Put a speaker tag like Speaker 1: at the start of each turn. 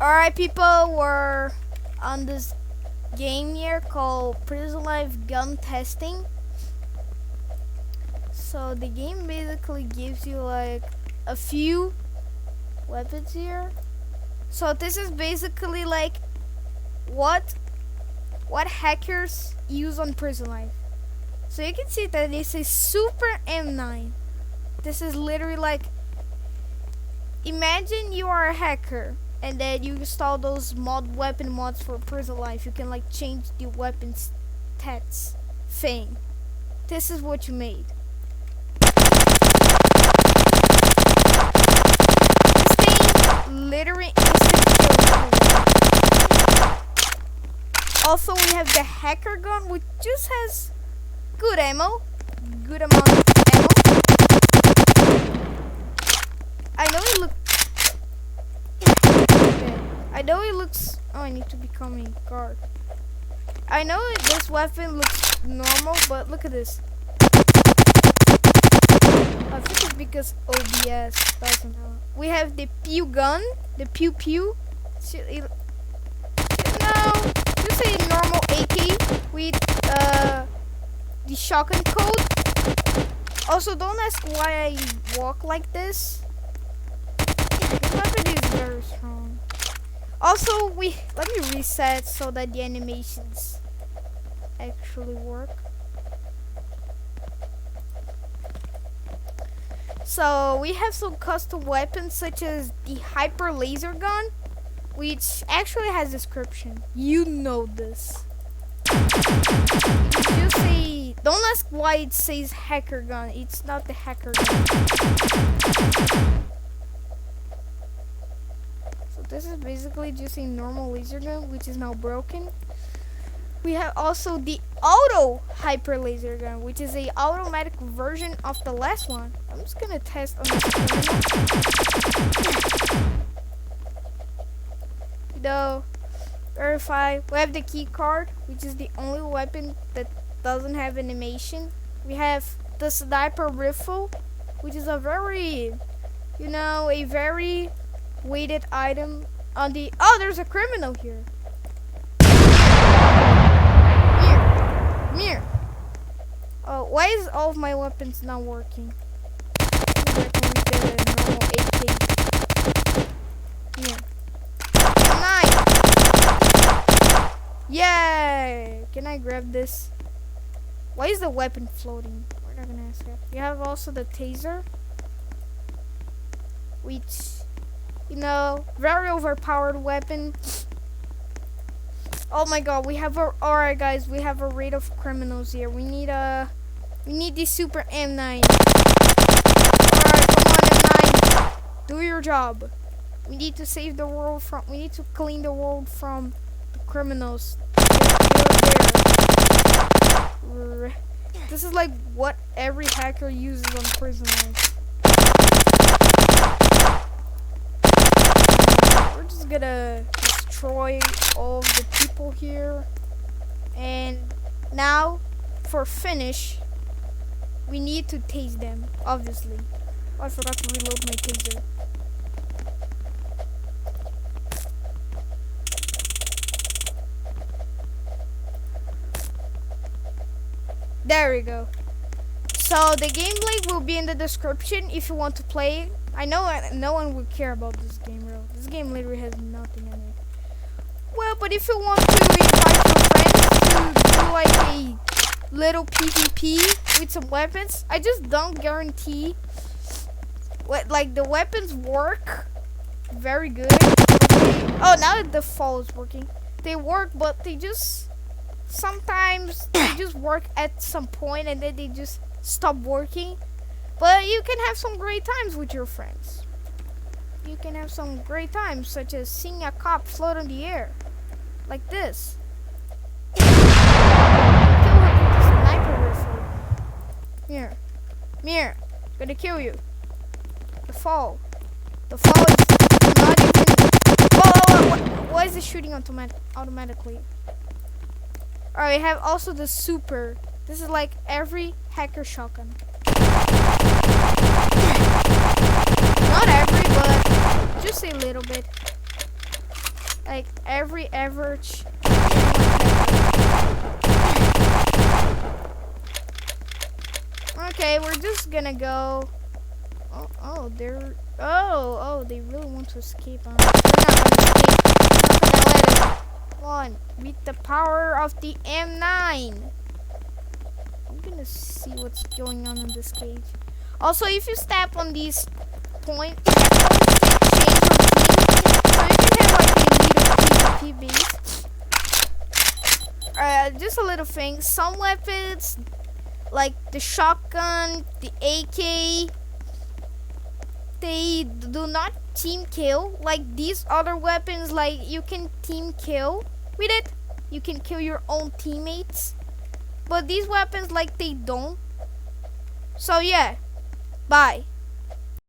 Speaker 1: Alright, people, we're on this game here called Prison Life Gun Testing. So the game basically gives you like a few weapons here. So this is basically like what hackers use on Prison Life. So you can see that this is Super M9. This is literally like, imagine you are a hacker and then you install those weapon mods for Prison Life. You can like change the weapon stats thing. This is what you made. This thing literally instant kills. Also, we have the hacker gun, which just has good ammo, good amount of ammo. I know it looks. I know it looks. Oh, I need to become a guard. I know this weapon looks normal, but look at this. I think it's because OBS doesn't know. We have the pew gun, the pew pew. No, just a normal AK with the shotgun code. Also, don't ask why I walk like this. This weapon is very strong. Also, let me reset so that the animations actually work. So we have some custom weapons such as the hyper laser gun, which actually has description. You know this. You say, don't ask why it says hacker gun. It's not the hacker gun. So this is basically just a normal laser gun, which is now broken. We have also the auto hyper laser gun, which is a automatic version of the last one. I'm just gonna test on this criminal. Verify. We have the key card, which is the only weapon that doesn't have animation. We have the sniper rifle, which is a very, a very weighted item on the. Oh, there's a criminal here. Here. Oh, why is all of my weapons not working? Maybe I can use the normal AK. Here. Yay! Can I grab this? Why is the weapon floating? We're not gonna ask that. We have also the taser, which, very overpowered weapon. Oh my god, we have alright guys, we have a raid of criminals here. We need the Super M9. Alright, come on M9. Do your job. We need to save the world we need to clean the world from criminals. This is like what every hacker uses on Prison Life. We're just gonna destroy all the people here. And now, for finish, we need to tase them, obviously. Oh, I forgot to reload my taser. There we go. So the gameplay will be in the description if you want to play. I know no one will care about this game, bro. This game literally has nothing in it. Well, but if you want to invite your friends to do like a little PvP with some weapons, I just don't guarantee like the weapons work very good. Oh, now that the fall is working, they work, but they just. Sometimes they just work at some point and then they just stop working. But you can have some great times with your friends. You can have some great times, such as seeing a cop float in the air. Like this. Kill him with the sniper rifle. Here. Gonna kill you. The fall. The fall is not even. Why is it shooting automatically? Alright, we have also the super. This is like every hacker shotgun. Not every, but just a little bit. search. Okay, we're just gonna go. Oh, they really want to escape. We're not gonna escape. We're not gonna let it. Come on, with the power of the M9. I'm gonna see what's going on in this cage. Also, if you step on these points, you can change your team. So you can have like a little PvP base. Just a little thing. Some weapons, like the shotgun, the AK, they do not team kill. Like these other weapons, like you can team kill with it. You can kill your own teammates. But these weapons, like, they don't. So yeah, bye.